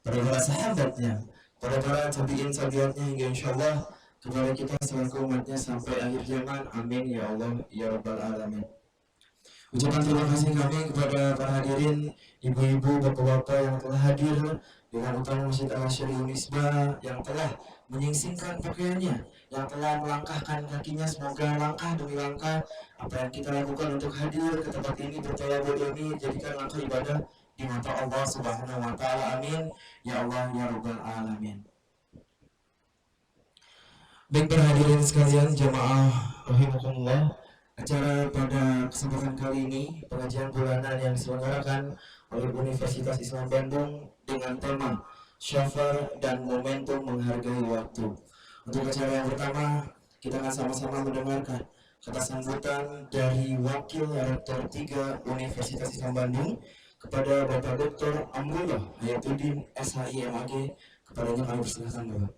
para sahabatnya, para tabiin tabiatnya hingga insyaallah kepada kita selaku umatnya sampai akhir zaman. Amin ya Allah ya rabbal alamin. Ucapan terima kasih kami kepada para hadirin, ibu-ibu, bapak-bapak yang telah hadir, dengan utama Masjid Al-Asyari Unisba yang telah menyingsingkan pakaiannya, yang telah melangkahkan kakinya. Semoga langkah demi langkah apa yang kita lakukan untuk hadir ke tempat ini, bertawabud ini, jadikan langkah ibadah di mata Allah Subhanahu wa taala. Amin ya Allah ya rabbal alamin. Baik para hadirin sekalian, jamaah rahimakumullah, acara pada kesempatan kali ini pengajian bulanan yang diselenggarakan oleh Universitas Islam Bandung dengan tema Syafar dan Momentum Menghargai Waktu. Untuk acara yang pertama, kita akan sama-sama mendengarkan kata sambutan dari Wakil Rektor 3 Universitas Islam Bandung kepada Bapak Dr. Amrullah Hayatuddin SHI MAG. Kepadanya kami persilahkan Bapak.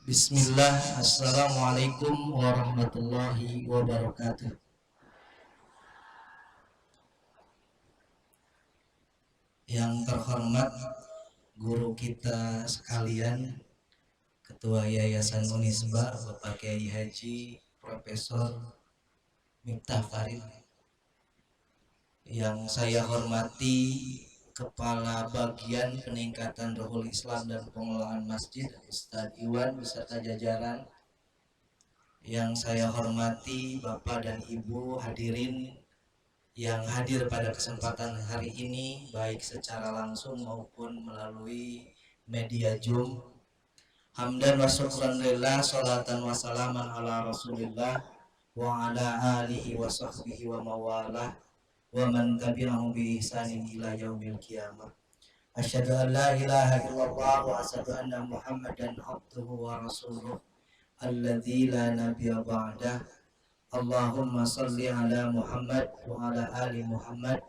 Bismillah, Assalamualaikum warahmatullahi wabarakatuh. Yang terhormat guru kita sekalian, Ketua Yayasan Unisba, Bapak Kiai Haji Profesor Miftah Farid. Yang saya hormati Kepala Bagian Peningkatan Ruhul Islam dan Pengelolaan Masjid, Ustadz Iwan beserta jajaran. Yang saya hormati Bapak dan Ibu hadirin yang hadir pada kesempatan hari ini, baik secara langsung maupun melalui media Zoom. Hamdan wa syukran lillah, salatan wa salaman ala rasulillah wa ala alihi wa sahbihi wa mawalah wa man tabi'ahum bi ihsanin ila yaumil qiyamah. Asyhadu an la ilaha illallah wa asyhadu anna Muhammadan abduhu wa rasuluh alladzi la nabiyya ba'dah. Allahumma salli ala Muhammad wa ala ali Muhammad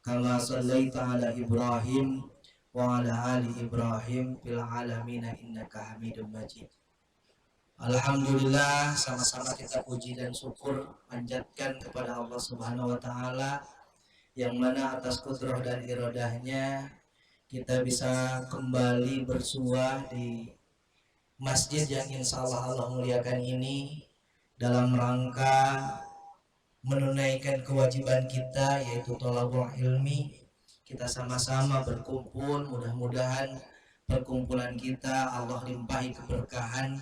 kama sallaita ala Ibrahim wa ala ali Ibrahim fil alamin innaka Hamidum Majid. Alhamdulillah, sama-sama kita puji dan syukur panjatkan kepada Allah Subhanahu wa taala yang mana atas kudrah dan iradahnya kita bisa kembali bersua di masjid yang insya Allah muliakan ini dalam rangka menunaikan kewajiban kita, yaitu thalabul ilmi. Kita sama-sama berkumpul, mudah-mudahan perkumpulan kita Allah limpahi keberkahan.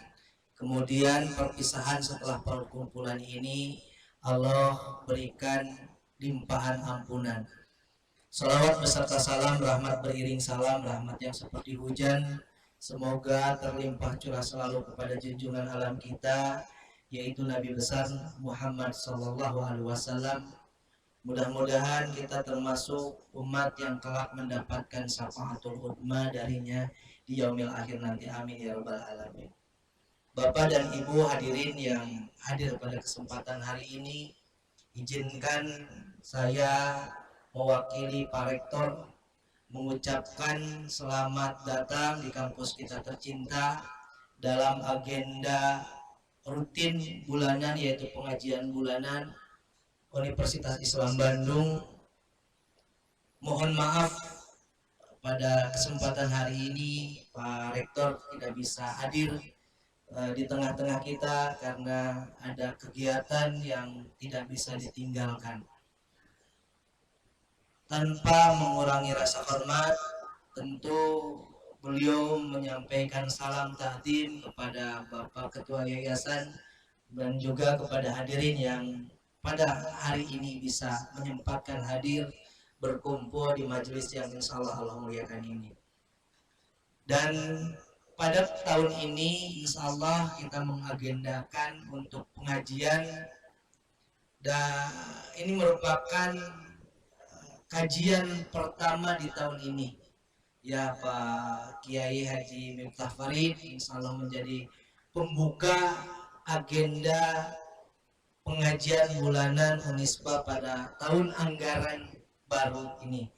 Kemudian perpisahan setelah perkumpulan ini Allah berikan limpahan ampunan. Salawat beserta salam, rahmat beriring salam, rahmat yang seperti hujan, semoga terlimpah curah selalu kepada junjungan alam kita, yaitu Nabi besar Muhammad Sallallahu Alaihi Wasallam. Mudah-mudahan kita termasuk umat yang kelak mendapatkan syafaatul uzma darinya di yaumil akhir nanti. Amin ya rabbal alamin. Bapak dan Ibu hadirin yang hadir pada kesempatan hari ini, izinkan saya mewakili Pak Rektor mengucapkan selamat datang di kampus kita tercinta dalam agenda rutin bulanan, yaitu pengajian bulanan Universitas Islam Bandung. Mohon maaf pada kesempatan hari ini Pak Rektor tidak bisa hadir di tengah-tengah kita karena ada kegiatan yang tidak bisa ditinggalkan. Tanpa mengurangi rasa hormat, tentu beliau menyampaikan salam takdim kepada Bapak Ketua Yayasan dan juga kepada hadirin yang pada hari ini bisa menyempatkan hadir berkumpul di majelis yang insya Allah muliakan ini. Dan pada tahun ini insya Allah kita mengagendakan untuk pengajian, dan ini merupakan kajian pertama di tahun ini. Ya, Pak Kiai Haji Miftah Farid insya Allah menjadi pembuka agenda pengajian bulanan Unisba pada tahun anggaran baru ini.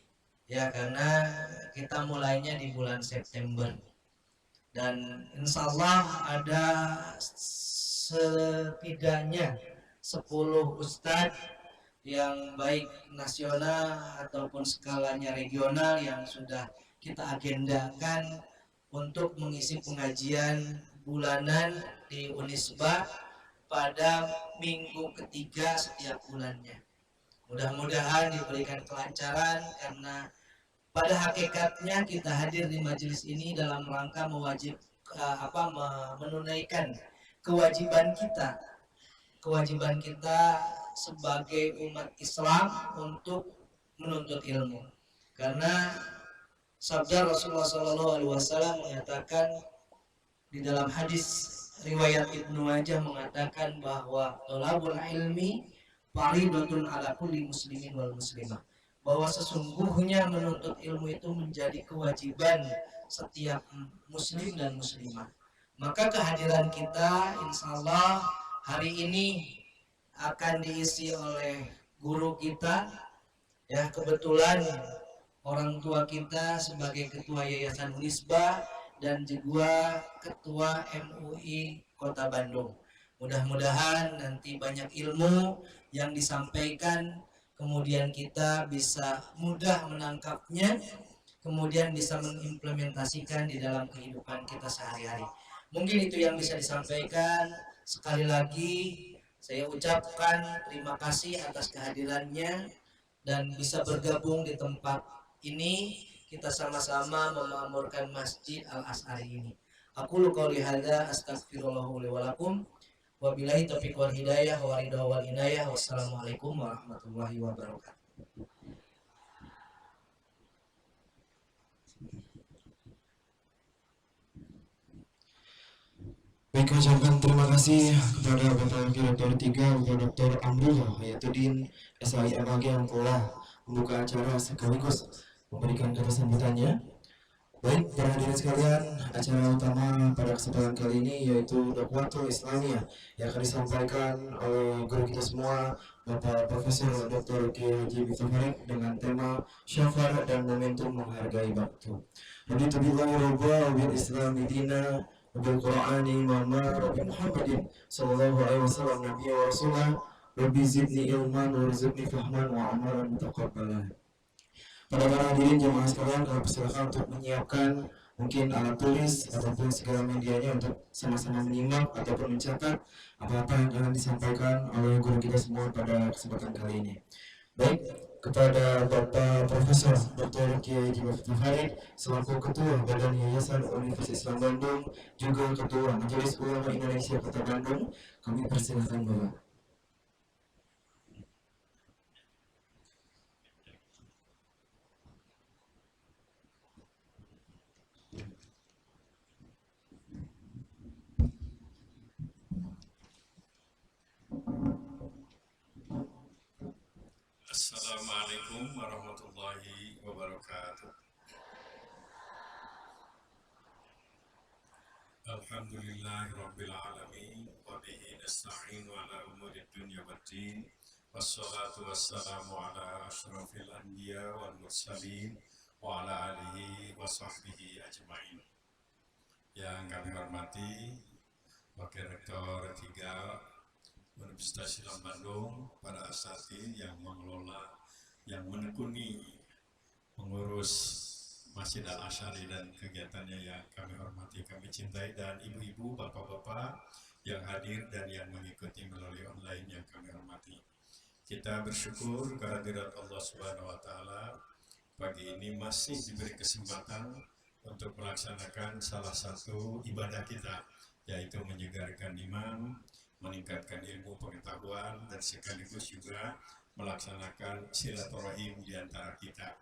Ya, karena kita mulainya di bulan September. dan insya Allah ada setidaknya 10 ustadz yang baik nasional ataupun skalanya regional yang sudah kita agendakan untuk mengisi pengajian bulanan di Unisba pada minggu ketiga setiap bulannya. Mudah-mudahan diberikan kelancaran, karena pada hakikatnya kita hadir di majelis ini dalam rangka menunaikan kewajiban kita sebagai umat Islam untuk menuntut ilmu. Karena sabda Rasulullah SAW mengatakan di dalam hadis riwayat Ibnu Majah mengatakan bahwa thalabul ilmi faridatun ala kulli muslimin wal muslimah, bahwa sesungguhnya menuntut ilmu itu menjadi kewajiban setiap muslim dan muslimah. Maka kehadiran kita insya Allah hari ini akan diisi oleh guru kita, ya kebetulan orang tua kita sebagai ketua Yayasan Unisba dan juga ketua MUI Kota Bandung. Mudah-mudahan nanti banyak ilmu yang disampaikan, kemudian kita bisa mudah menangkapnya, kemudian bisa mengimplementasikan di dalam kehidupan kita sehari-hari. Mungkin itu yang bisa disampaikan. Sekali lagi saya ucapkan terima kasih atas kehadirannya dan bisa bergabung di tempat ini. Kita sama-sama memakmurkan Masjid Al-As'ari ini. Aku qouli hadza astaghfirullah li wa lakum. Wabillahi taufiq wal hidayah wa ridha wal inayah. Wassalamualaikum warahmatullahi wabarakatuh. Baik, ucapkan terima kasih kepada Bapak Direktur 3, Bapak Dr. Amrul Hayatuddin SIMAG yang telah membuka acara sekaligus memberikan kata sambutannya. Baik, para hadirin sekalian, acara utama pada kesempatan kali ini yaitu Dakwatul Islamiyah yang akan disampaikan oleh guru kita semua, Bapak Profesor Dr. Kiai Haji Miftah Farid, dengan tema Syafar dan Momentum Menghargai Waktu. Raditu billahi rabba wa bil islami dina Bil Qur'ani imama Rabbi Muhammadin sallallahu alaihi wasallam nabiyya wa rasulah. Rabbi zidni ilman warzuqni fahman wa amalan mutaqabbalan. Pada para hadirin jemaah sekalian, kami persilakan untuk menyiapkan mungkin alat tulis ataupun segala medianya untuk sama-sama menyimak ataupun mencatat apa-apa yang akan disampaikan oleh guru kita semua pada kesempatan kali ini. Baik, kepada Bapak Profesor Dr. Kiai Haji Miftah Farid selaku Ketua Badan Yayasan Universitas Islam Bandung, juga Ketua Majelis Ulama Indonesia Kota Bandung, kami persilakan Bapak. Assalamualaikum warahmatullahi wabarakatuh. Alhamdulillahirabbil alamin wa bihi nasta'inu ala umuri dunya waddin. Wassalatu wassalamu ala asyrafil anbiya wal mursalin wa ala alihi wa sahbihi ajmain. Yang kami hormati Wakil Rektor 3 Universitas Islam Bandung, para asatidz yang mengelola, yang menekuni, mengurus Masjid Al-As'ari dan kegiatannya yang kami hormati, kami cintai, dan ibu-ibu, bapak-bapak yang hadir dan yang mengikuti melalui online yang kami hormati. Kita bersyukur kehadirat Allah Subhanahu wa Ta'ala pagi ini masih diberi kesempatan untuk melaksanakan salah satu ibadah kita, yaitu menyegarkan iman, meningkatkan ilmu pengetahuan, dan sekaligus juga melaksanakan silaturahim di antara kita.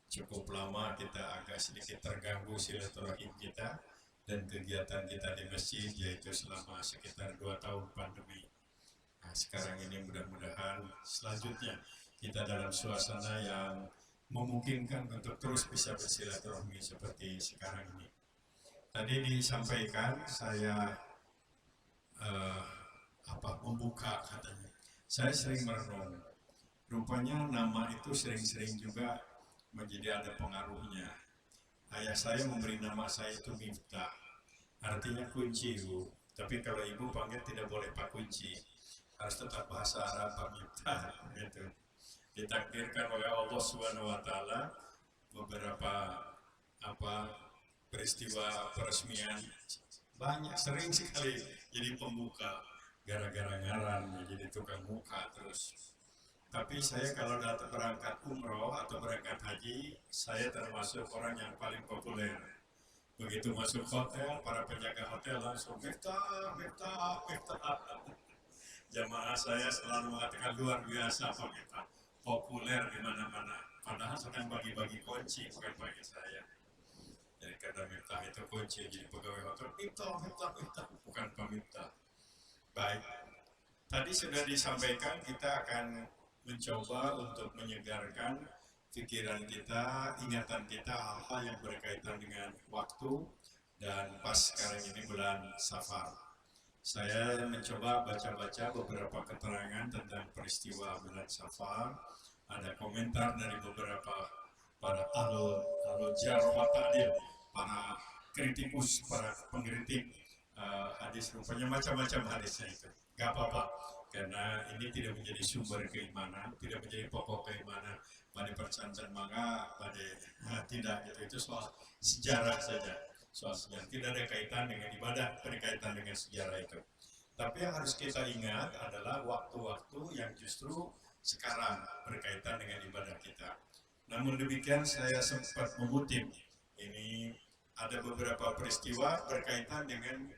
Cukup lama kita agak sedikit terganggu silaturahim kita dan kegiatan kita di masjid, yaitu selama sekitar 2 tahun pandemi. Nah, sekarang ini mudah-mudahan selanjutnya kita dalam suasana yang memungkinkan untuk terus bisa bersilaturahmi seperti sekarang ini. Tadi disampaikan saya membuka katanya. Saya sering merenung. Rupanya nama itu sering-sering juga menjadi ada pengaruhnya. Ayah saya memberi nama saya itu Miftah. artinya kunci Bu. Tapi kalau ibu panggil tidak boleh Pak Kunci, harus tetap bahasa Arab Pak Miftah gitu. Ditakdirkan oleh Allah Subhanahu wa taala beberapa peristiwa peresmian banyak sering sekali jadi pembuka gara-gara ngaran jadi tukang muka terus. Tapi saya kalau datang berangkat umroh atau berangkat haji, saya termasuk orang yang paling populer. Begitu masuk hotel, para penjaga hotel langsung Miftah, Miftah, Miftah. Jamaah saya selalu mengatakan luar biasa Pak Miftah, populer di mana-mana. Padahal sedang bagi-bagi kunci, bukan bagi saya. Jadi karena Miftah itu kunci, jadi pegawai hotel Miftah, Miftah, Miftah, bukan Pak Miftah. Baik, tadi sudah disampaikan kita akan mencoba untuk menyegarkan pikiran kita, ingatan kita, hal-hal yang berkaitan dengan waktu, dan pas sekarang ini bulan Safar. Saya mencoba baca-baca beberapa keterangan tentang peristiwa bulan Safar. Ada komentar dari beberapa para ahlu jarh wa ta'dil, para kritikus, para pengkritik hadis, rupanya macam-macam hadisnya itu. Gak apa-apa, karena ini tidak menjadi sumber keimanan, tidak menjadi pokok keimanan pada percancan maka pada tidak gitu. Itu soal sejarah saja, soal sejarah, tidak ada kaitan dengan ibadah, berkaitan dengan sejarah itu. Tapi yang harus kita ingat adalah waktu-waktu yang justru sekarang berkaitan dengan ibadah kita. Namun demikian saya sempat mengutip ini ada beberapa peristiwa berkaitan dengan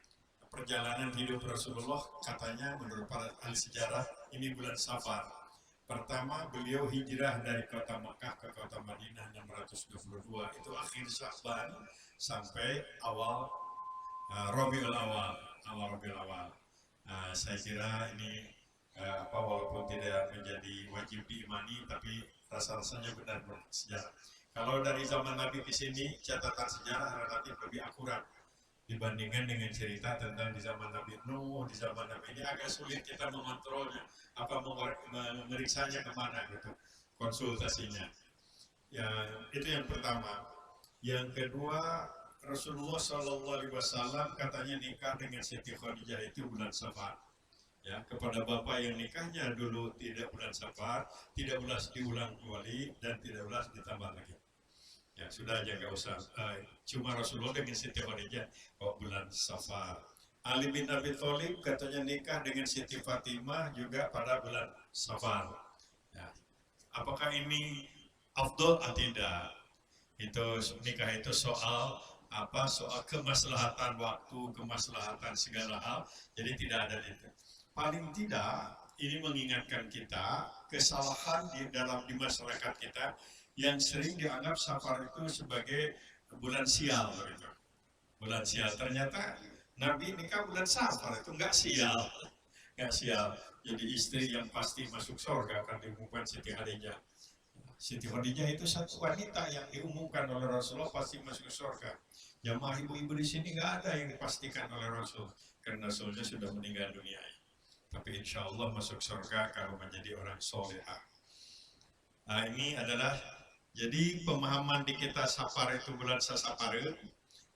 perjalanan hidup Rasulullah, katanya menurut para ahli sejarah ini bulan Safar. Pertama, beliau hijrah dari kota Makkah ke kota Madinah 622, itu akhir Sya'ban sampai awal Rabiul Awal. Saya kira ini walaupun tidak menjadi wajib diimani, tapi rasa-rasanya benar sejarah. Kalau dari zaman Nabi ke sini, catatan sejarah relatif lebih akurat dibandingkan dengan cerita tentang di zaman Nabi Nuh, di zaman Nabi ini agak sulit kita mengontrolnya, memeriksanya kemana gitu, konsultasinya. Ya, itu yang pertama. Yang kedua, Rasulullah SAW katanya nikah dengan Siti Khadijah itu bulan Safar. Ya, kepada bapak yang nikahnya dulu tidak bulan Safar, tidak ulas diulang kembali dan tidak ulas ditambah lagi. Ya sudah aja, nggak usah. Cuma Rasulullah dengan Siti Khadijah kok bulan Safar. Ali bin Abi Thalib katanya nikah dengan Siti Fatimah juga pada bulan Safar. Ya. Apakah ini afdol atau tidak? Itu nikah itu soal soal kemaslahatan waktu, kemaslahatan segala hal. Jadi tidak ada itu. Paling tidak ini mengingatkan kita kesalahan di masyarakat kita yang sering dianggap Safar itu sebagai bulan sial gitu. Bulan sial, ternyata Nabi nikah bulan Safar itu nggak sial. Jadi istri yang pasti masuk surga akan diumumkan Siti Khadijah. Siti Khadijah itu satu wanita yang diumumkan oleh Rasulullah pasti masuk surga. Jamaah ibu-ibu di sini nggak ada yang dipastikan oleh Rasul karena Rasulnya sudah meninggal dunia. Tapi insya Allah masuk surga kalau menjadi orang solehah. Nah, ini adalah jadi pemahaman di kita Safar itu bulan Safar,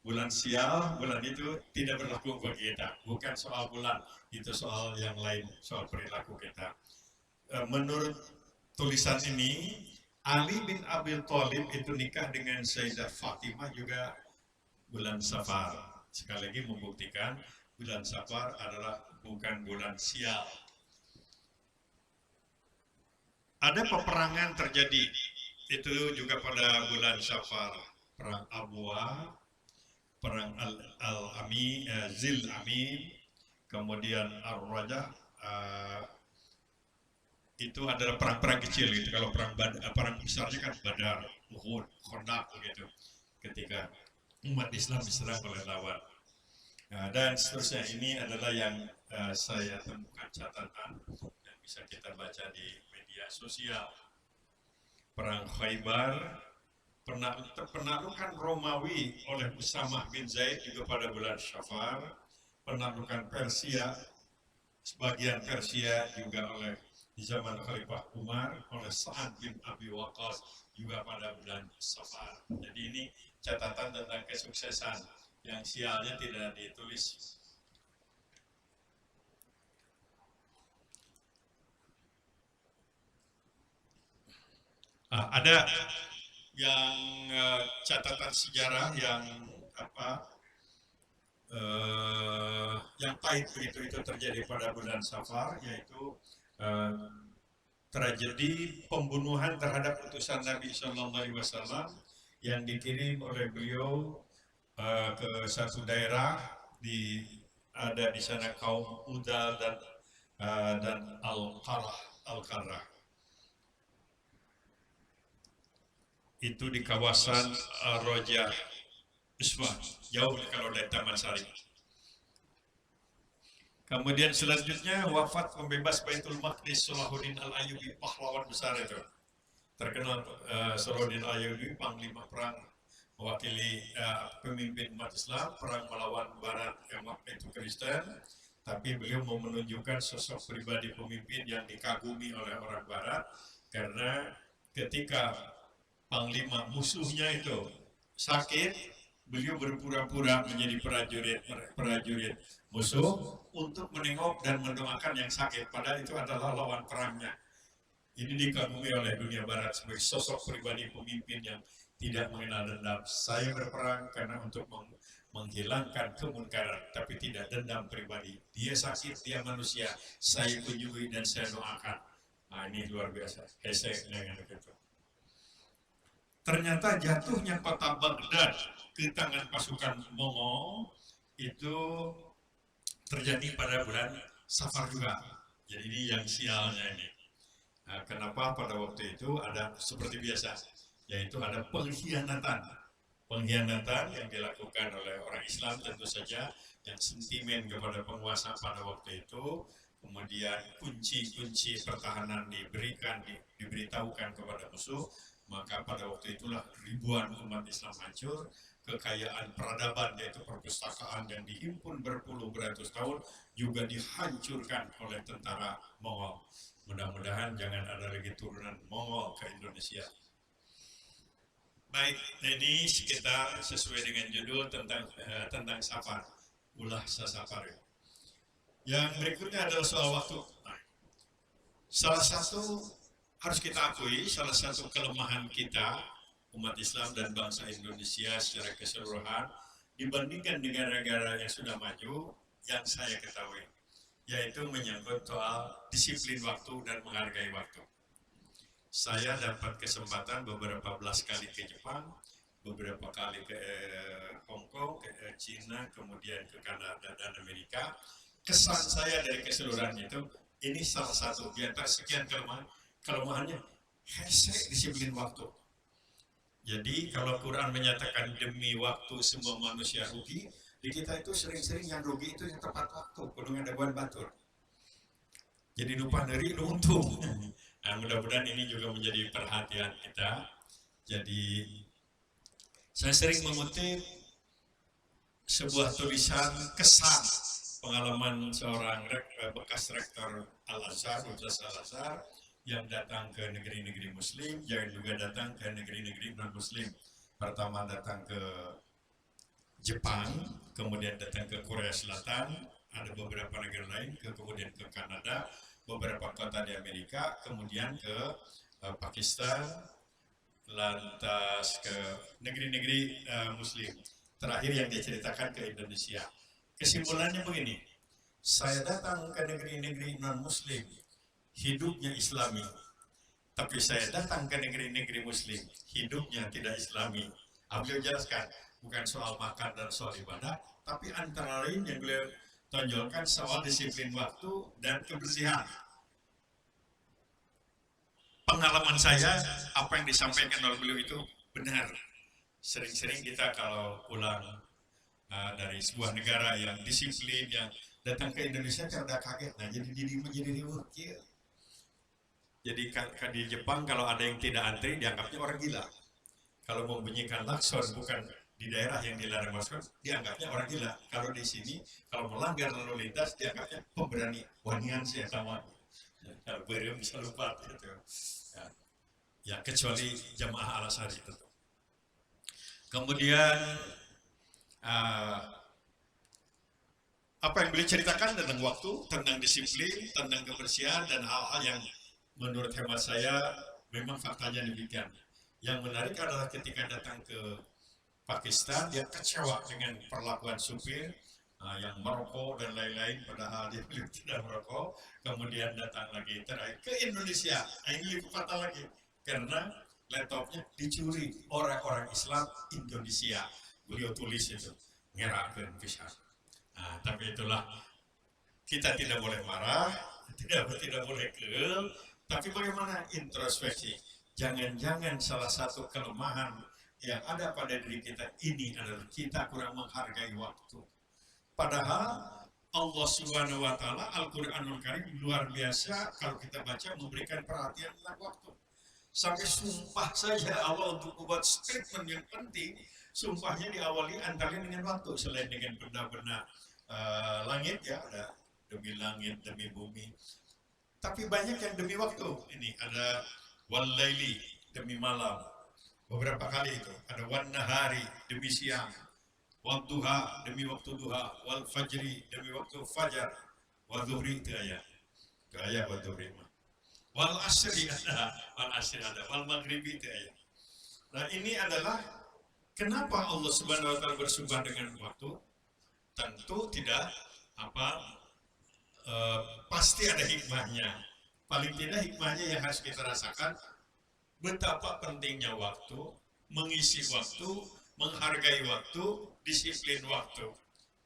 bulan sial, bulan itu tidak berlaku bagi kita. Bukan soal bulan, itu soal yang lain, soal perilaku kita. Menurut tulisan ini, Ali bin Abi Thalib itu nikah dengan Sayyidah Fatimah juga bulan Safar. Sekali lagi membuktikan bulan Safar adalah bukan bulan sial. Ada peperangan terjadi itu juga pada bulan Safar, perang Abwa, perang Al-Ami, Zil Ami, kemudian Ar-Rajah, itu adalah perang-perang kecil gitu. Kalau perang besarnya kan Badar, Uhud, Khandaq begitu. Ketika umat Islam diserang oleh lawan. Dan seterusnya ini adalah yang saya temukan catatan yang bisa kita baca di media sosial. Perang Khaybar, penaklukan Romawi oleh Usamah bin Zaid juga pada bulan Safar, penaklukan Persia, sebagian Persia juga oleh di zaman Khalifah Umar oleh Sa'ad bin Abi Waqqas juga pada bulan Safar. Jadi ini catatan tentang kesuksesan yang sialnya tidak ditulis. Ada yang catatan sejarah yang yang pahit begitu itu terjadi pada bulan Safar, yaitu tragedi pembunuhan terhadap utusan Nabi Shallallahu Alaihi Wasallam yang dikirim oleh beliau ke satu daerah ada di sana kaum Udal dan Al-Qarah. Itu di kawasan Roja Usman, jauh kalau dari Taman Sari. Kemudian selanjutnya wafat pembebas Baitul Maqdis Salahuddin Al-Ayyubi, pahlawan besar itu. Terkenal Salahuddin Al-Ayyubi, panglima perang, mewakili pemimpin umat Islam, perang melawan Barat yang waktu itu Kristen. Tapi beliau mau menunjukkan sosok pribadi pemimpin yang dikagumi oleh orang Barat, karena ketika panglima musuhnya itu sakit, beliau berpura-pura menjadi prajurit musuh untuk menengok dan mendoakan yang sakit, padahal itu adalah lawan perangnya. Ini dikagumi oleh dunia Barat sebagai sosok pribadi pemimpin yang tidak mengenal dendam. Saya berperang karena untuk menghilangkan kemungkaran, tapi tidak dendam pribadi. Dia sakit, dia manusia, saya kunjungi dan saya doakan. Nah, ini luar biasa. Hesek dengan itu. Ternyata jatuhnya kota Baghdad ke tangan pasukan Mongol itu terjadi pada bulan Safar juga. Jadi ini yang sialnya ini. Nah, kenapa pada waktu itu ada seperti biasa, yaitu ada pengkhianatan yang dilakukan oleh orang Islam tentu saja, yang sentimen kepada penguasa pada waktu itu. Kemudian kunci-kunci pertahanan diberitahukan kepada musuh. Maka pada waktu itulah ribuan umat Islam hancur, kekayaan peradaban yaitu perpustakaan yang dihimpun berpuluh beratus tahun juga dihancurkan oleh tentara Mongol. Mudah-mudahan jangan ada lagi turunan Mongol ke Indonesia. Baik, ini sekitar sesuai dengan judul tentang Safar, ulah Safar. Yang berikutnya adalah soal waktu. Salah satu harus kita akui, salah satu kelemahan kita umat Islam dan bangsa Indonesia secara keseluruhan dibandingkan negara-negara yang sudah maju yang saya ketahui, yaitu menyangkut soal disiplin waktu dan menghargai waktu. Saya dapat kesempatan beberapa belas kali ke Jepang, beberapa kali ke Hong Kong, ke China, kemudian ke Kanada dan Amerika. Kesan saya dari keseluruhan itu, ini salah satu di antara sekian kelemahannya, hesek disiplin waktu. Jadi kalau Quran menyatakan demi waktu semua manusia rugi, di kita itu sering-sering yang rugi itu yang tepat waktu, kudu ngadeguan batur. Jadi lupa neri untung. Nah, mudah-mudahan ini juga menjadi perhatian kita. Jadi saya sering mengutip sebuah tulisan kesan pengalaman seorang bekas rektor Al-Azhar, Ustaz Al-Azhar, yang datang ke negeri-negeri Muslim, jangan juga datang ke negeri-negeri non-Muslim. Pertama datang ke Jepang, kemudian datang ke Korea Selatan, ada beberapa negara lain, kemudian ke Kanada, beberapa kota di Amerika, kemudian ke Pakistan, lantas ke negeri-negeri Muslim. Terakhir yang diceritakan ke Indonesia. Kesimpulannya begini, saya datang ke negeri-negeri non-Muslim, hidupnya Islami, tapi saya datang ke negeri-negeri Muslim, hidupnya tidak Islami. Beliau jelaskan, bukan soal makan dan soal ibadah, tapi antara lain yang beliau tonjolkan soal disiplin waktu dan kebersihan. Pengalaman saya, apa yang disampaikan oleh beliau itu benar. Sering-sering kita kalau pulang dari sebuah negara yang disiplin, yang datang ke Indonesia karena kaget, nah jadi ribut. Jadi di Jepang kalau ada yang tidak antri dianggapnya orang gila. Kalau membunyikan klakson bukan di daerah yang dilarang masuk, dianggapnya orang gila. Kalau di sini kalau melanggar lalu lintas dianggapnya pemberani. Wanian sih sama. Kalau beliau bisa lupa gitu. Ya kecuali jamaah Al-Azhar itu. Kemudian uh, apa yang beliau ceritakan tentang waktu, tentang disiplin, tentang kebersihan, dan hal-hal yang menurut hemat saya memang faktanya demikian. Yang menarik adalah ketika datang ke Pakistan, dia kecewa dengan perlakuan supir yang merokok dan lain-lain, padahal dia beliau tidak merokok. Kemudian datang lagi terakhir ke Indonesia, ini lebih fatal lagi, karena laptopnya dicuri orang-orang Islam Indonesia. Beliau tulis itu, ngerakeun pisan. Tapi itulah, kita tidak boleh marah, tidak boleh kel, tapi bagaimana introspeksi. Jangan-jangan salah satu kelemahan yang ada pada diri kita ini adalah kita kurang menghargai waktu. Padahal Allah Subhanahu wa Ta'ala, Al-Quranul Karim luar biasa kalau kita baca, memberikan perhatian tentang waktu. Sampai sumpah saja Allah untuk membuat statement yang penting, sumpahnya diawali antara dengan waktu, selain dengan benda-benda langit, ya ada demi langit, demi bumi. Tapi banyak yang demi waktu. Ini ada wal-laili, demi malam. Beberapa kali itu ada wan-nahari, demi siang. Wal-duha, demi waktu duha. Wal-fajri, demi waktu fajar. Wal-dhuhri, itu ayat. Itu ayat wal-dhuhri. Wal-asri ada. Wal-asri ada. Wal-maghribi, itu ayat. Nah, ini adalah kenapa Allah Subhanahu wa Ta'ala bersumpah dengan waktu. Tentu tidak pasti ada hikmahnya. Paling tidak hikmahnya yang harus kita rasakan, betapa pentingnya waktu, mengisi waktu, menghargai waktu, disiplin waktu.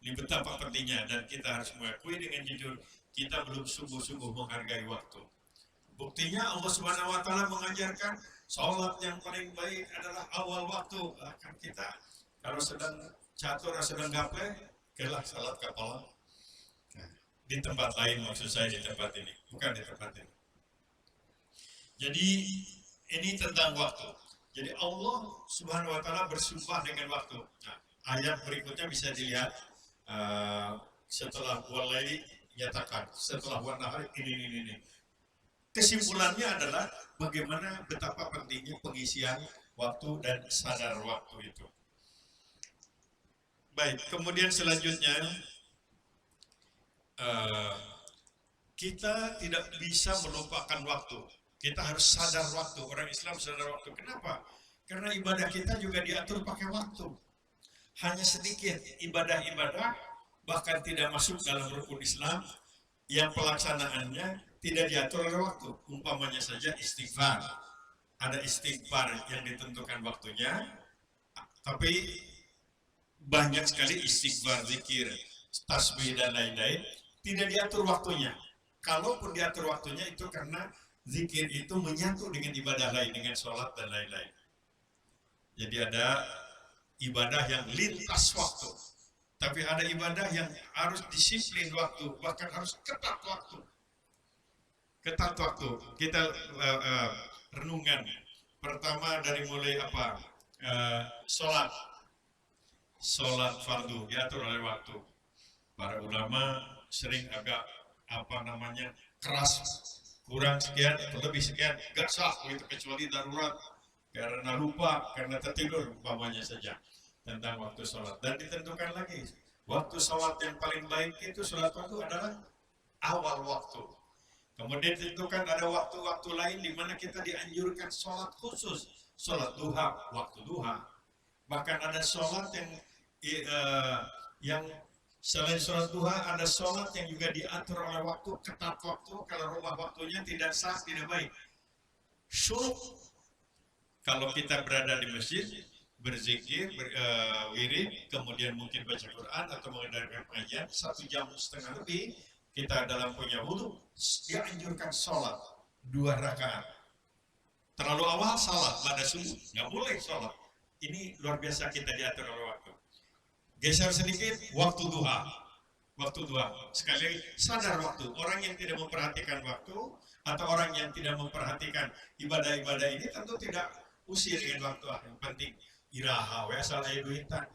Ini betapa pentingnya, dan kita harus mengakui dengan jujur, kita belum sungguh-sungguh menghargai waktu. Buktinya Allah Subhanahu wa Ta'ala mengajarkan sholat yang paling baik adalah awal waktu. Bahkan kita kalau sedang catur, sedang gaple, kelah salat kepala. Di tempat lain, maksud saya di tempat ini, bukan di tempat ini. Jadi ini tentang waktu. Jadi Allah Subhanahu wa Ta'ala bersumpah dengan waktu. Nah, ayat berikutnya bisa dilihat setelah walaili nyatakan, setelah wanahari ini. Kesimpulannya adalah bagaimana betapa pentingnya pengisian waktu dan sadar waktu itu. Baik, kemudian selanjutnya kita tidak bisa melupakan waktu. Kita harus sadar waktu. Orang Islam sadar waktu. Kenapa? Karena ibadah kita juga diatur pakai waktu. Hanya sedikit ibadah-ibadah bahkan tidak masuk dalam rukun Islam yang pelaksanaannya tidak diatur oleh waktu. Umpamanya saja istighfar. Ada istighfar yang ditentukan waktunya, tapi banyak sekali istighfar, zikir, tasbih dan lain-lain tidak diatur waktunya. Kalaupun diatur waktunya itu karena zikir itu menyatu dengan ibadah lain, dengan sholat dan lain-lain. Jadi ada ibadah yang lintas waktu, tapi ada ibadah yang harus disiplin waktu, bahkan harus ketat waktu. Ketat waktu. Kita renungan. Pertama dari mulai sholat. Sholat fardu diatur oleh waktu. Para ulama sering agak keras, kurang sekian atau lebih sekian, gak sah itu kecuali darurat, karena lupa, karena tertidur umpamanya saja, tentang waktu sholat. Dan ditentukan lagi waktu sholat yang paling baik itu sholat waktu adalah awal waktu. Kemudian ditentukan ada waktu-waktu lain di mana kita dianjurkan sholat khusus, sholat duha, waktu duha. Bahkan ada sholat yang selain sholat duha, ada sholat yang juga diatur oleh waktu, ketat waktu. Kalau rubah waktunya tidak sah, tidak baik. Syuruk, kalau kita berada di masjid, berzikir, wirid, kemudian mungkin baca Quran atau mengadakan pengajian 1,5 jam lebih, kita dalam punya wudhu, dianjurkan sholat 2 rakaat. Terlalu awal salat pada subuh, nggak boleh sholat. Ini luar biasa kita diatur oleh waktu. Geser sedikit, waktu duha. Waktu duha. Sekali lagi, sadar waktu. Orang yang tidak memperhatikan waktu, atau orang yang tidak memperhatikan ibadah-ibadah ini tentu tidak usir dengan waktu. Yang penting, iraha, asal air duitan.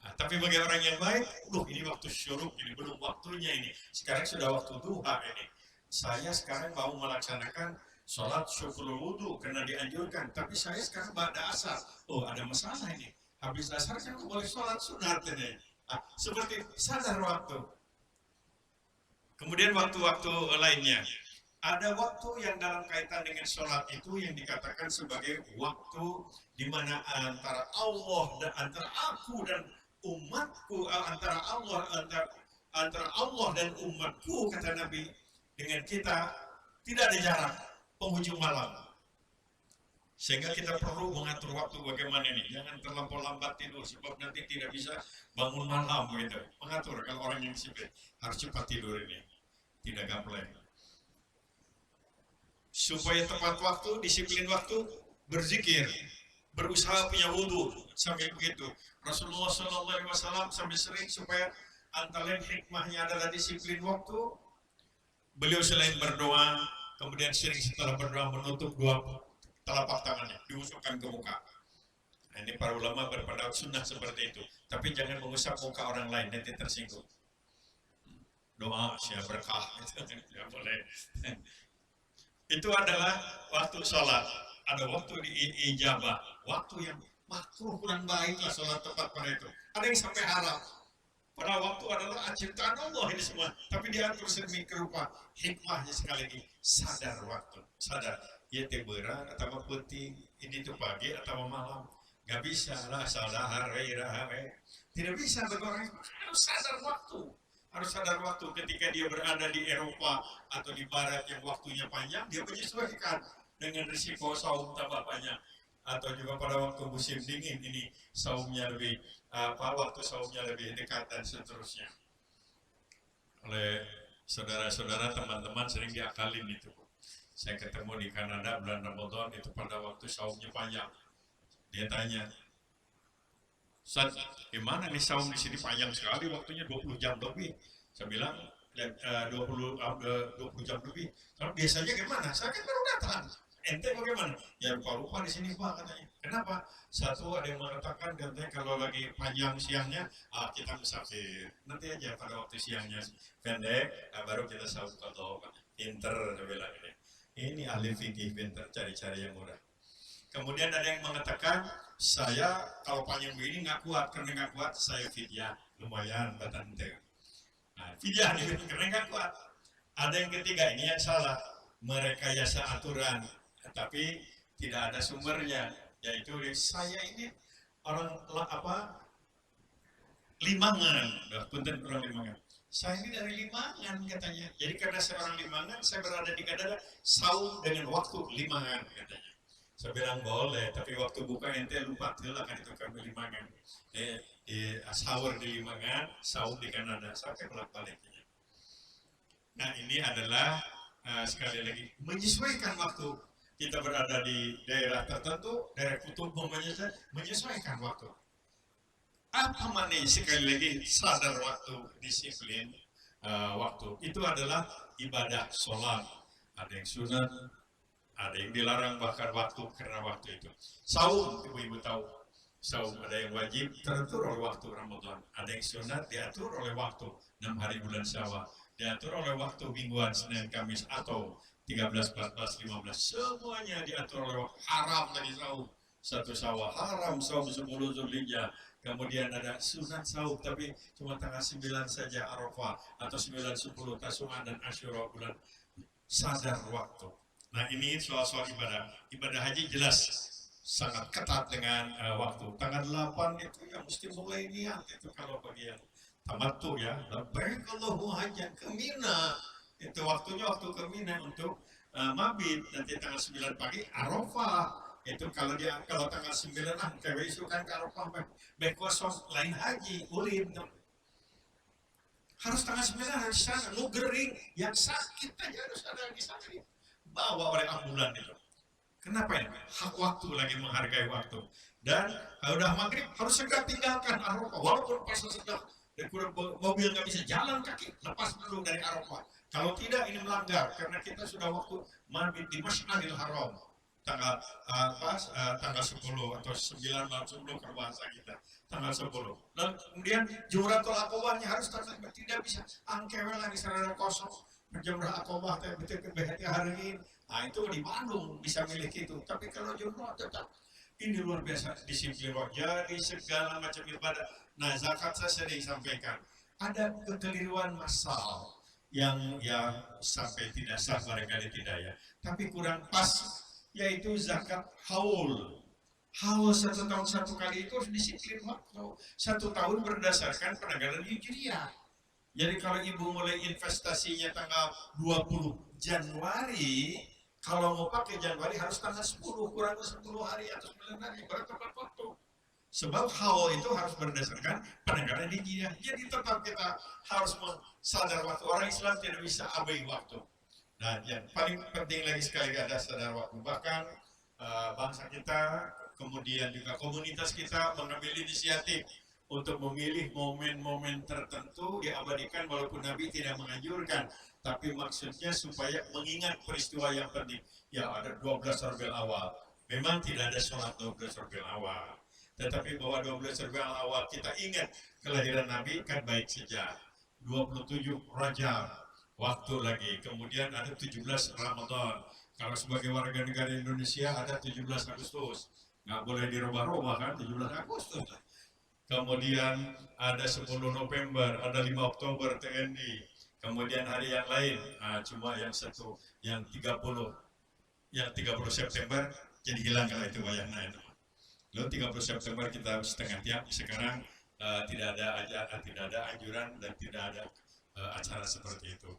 Tapi bagi orang yang baik, ini waktu syuruk, ini belum waktunya ini. Sekarang sudah waktu duha ini. Saya sekarang mau melaksanakan sholat syukur wudhu karena dianjurkan. Tapi saya sekarang ba'da asar. Ada masalah ini. Habis asar kan boleh sholat sunat ini. Seperti sadar waktu. Kemudian waktu-waktu lainnya. Ada waktu yang dalam kaitan dengan sholat itu yang dikatakan sebagai waktu di mana antara Allah dan antara aku dan umatku, antara Allah dan umatku, kata Nabi, dengan kita tidak ada jarak, penghujung malam. Sehingga kita perlu mengatur waktu bagaimana ini. Jangan terlampau lambat tidur sebab nanti tidak bisa bangun malam gitu. Mengatur kalau orang yang sipil harus cepat tidur ini. Tidak gampang. Supaya tepat waktu, disiplin waktu, berzikir, berusaha punya wudhu sampai begitu. Rasulullah SAW sampai sering supaya antara lain hikmahnya adalah disiplin waktu. Beliau selain berdoa, kemudian sering setelah berdoa menutup dua telapak tangannya, diusapkan ke muka. Nah, ini para ulama berpendapat sunnah seperti itu. Tapi jangan mengusap muka orang lain, nanti tersinggung. Doa siap berkah, itu tidak boleh. Itu adalah waktu sholat. Ada waktu di ijabah, waktu yang makruh kurang baik lah sholat tepat pada itu. Ada yang sampai haram. Pada waktu adalah ciptaan Allah ini semua, tapi diatur sedemikian rupa. Hikmahnya sekali lagi, sadar waktu, sadar. Ya berat atau penting, ini tuh pagi atau malam. Gak bisa lah sadar, tidak bisa bagi orang harus sadar waktu. Harus sadar waktu ketika dia berada di Eropa atau di Barat yang waktunya panjang, dia menyesuaikan dengan risiko saum tambah banyak. Atau juga pada waktu musim dingin ini saumnya lebih waktu saumnya lebih dekat dan seterusnya. Oleh saudara-saudara, teman-teman sering diakalin itu. Saya ketemu di Kanada bulan Ramadan itu pada waktu saumnya panjang. Dia tanya, Ustaz, gimana nih saum di sini panjang sekali, waktunya 20 jam lebih. Saya bilang 20 jam lebih. Kalau biasanya gimana? Saya kan baru datang. Ente bagaimana? Ya lupa-lupa di sini Pak katanya. Kenapa? Satu ada yang mengatakan katanya kalau lagi panjang siangnya, kita musafir. Nanti aja pada waktu siangnya pendek, baru kita saum kalau pinter, saya bilang ini. Ini ahli fikih pinter, cari-cari yang mudah. Kemudian ada yang mengatakan, saya kalau panjang begini nggak kuat, karena nggak kuat saya fidyah, lumayan batante. Nah, fidyah nih, karena nggak kuat. Ada yang ketiga, ini yang salah, merekayasa aturan, tapi tidak ada sumbernya, yaitu saya ini orang Limangan, punten orang Limangan. Saya ini dari Limangan katanya. Jadi karena saya orang Limangan, saya berada di Kanada, saum dengan waktu Limangan katanya. Saya bilang boleh, tapi waktu buka ente lupa telah kan itu kami Limangan. Sahur di Limangan, saum di Kanada, sampai bolak-baliknya. Nah ini adalah sekali lagi menyesuaikan waktu. Kita berada di daerah tertentu, daerah kutub umpamanya, menyesuaikan waktu. Apa mana sekali lagi sadar waktu, disiplin waktu. Itu adalah ibadah sholat. Ada yang sunat, ada yang dilarang bahkan waktu karena waktu itu. Saum, ibu-ibu tahu. Saum ada yang wajib teratur oleh waktu Ramadan. Ada yang sunat diatur oleh waktu 6 hari bulan Syawal. Diatur oleh waktu mingguan Senin Kamis atau 13, 14, 15. Semuanya diatur oleh waktu. Haram tadi saum. 1 Syawal haram, saum 10 Zulhijjah. Kemudian ada sunat saum tapi cuma tanggal 9 saja Arafah atau 9, 10 Tasu'a dan Asyura bulan. Sadar waktu. Nah ini soal-soal ibadah. Ibadah haji jelas sangat ketat dengan waktu. Tanggal 8 itu yang mesti mulai niat itu kalau bagian tamattu ya. Labbaik Allahu hajjan ke Mina. Itu waktunya waktu ke Mina untuk mabit. Nanti tanggal 9 pagi Arafah. Itu kalau tanggal 9 kayak isu kan ke Arafah bekosong lain haji ulin. Harus tanggal 9 harus di sana. Lu gering yang sakit aja harus ada di sana. Bawa oleh ambulan itu. Kenapa ya? Hak waktu lagi menghargai waktu. Dan udah maghrib harus segera tinggalkan Arafah. Walaupun pas sedang mobil nggak bisa jalan kaki, lepas dulu dari Arafah. Kalau tidak ini melanggar karena kita sudah waktu mabit di Masjidil Haram tanggal 10 atau 9 malam 10 ke bahasa kita tanggal 10. Dan kemudian Jumratul Aqobahnya harus tidak bisa angkewe lagi sarana kosong. Jumrah Aqobah betul ke hari ini. Nah itu di Bandung bisa milik itu. Tapi kalau Jumrah tetap Ini luar biasa disiplin waktu. Jadi segala macam ibadah. Nah, zakat saya sering sampaikan. Ada kekeliruan massal yang sampai tidak sah barangkali tidak ya. Tapi kurang pas, yaitu zakat haul. Haul 1 tahun 1 kali itu harus disiplin waktu. 1 tahun berdasarkan penanggalan Hijriah. Jadi kalau ibu mulai investasinya tanggal 20 Januari, kalau mau pakai Januari harus tanggal 10, kurang 10 hari atau 9 hari, baru tepat waktu. Sebab haul itu harus berdasarkan penanggalan Hijriah. Jadi tetap kita harus sadar waktu. Orang Islam tidak bisa abai waktu. Nah, yang paling penting lagi sekali ada sadar waktu. Bahkan bangsa kita, kemudian juga komunitas kita mengambil inisiatif untuk memilih momen-momen tertentu diabadikan walaupun Nabi tidak menganjurkan, tapi maksudnya supaya mengingat peristiwa yang penting. Ya, ada 12 Rabiul Awal. Memang tidak ada sholat 12 Rabiul Awal, tetapi bahwa 12 Rabiul Awal kita ingat kelahiran Nabi kan baik saja. 27 Rajab, waktu lagi. Kemudian ada 17 Ramadan. Kalau sebagai warga negara Indonesia ada 17 Agustus. Nggak boleh dirubah-rubah kan, 17 Agustus. Kemudian ada 10 November, ada 5 Oktober TNI. Kemudian hari yang lain, cuma yang 30 September jadi hilang kalau itu bayangnya itu. Lalu 30 September kita setengah tiap. Sekarang tidak ada anjuran dan tidak ada acara seperti itu.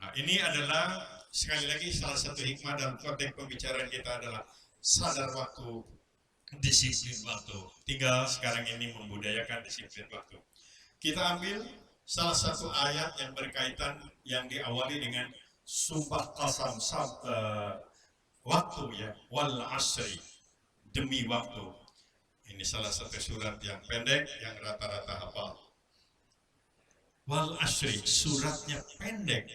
Nah, ini adalah sekali lagi salah satu hikmah dalam konteks pembicaraan kita adalah sadar waktu, disiplin waktu. Tinggal sekarang ini membudayakan disiplin waktu. Kita ambil salah satu ayat yang berkaitan yang diawali dengan sumpah qasam waktu ya, wal asri, demi waktu. Ini salah satu surat yang pendek yang rata-rata hafal. Wal asri, suratnya pendek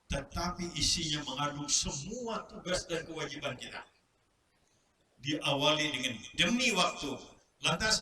tetapi isinya mengandung semua tugas dan kewajiban kita. Diawali dengan demi waktu. Lantas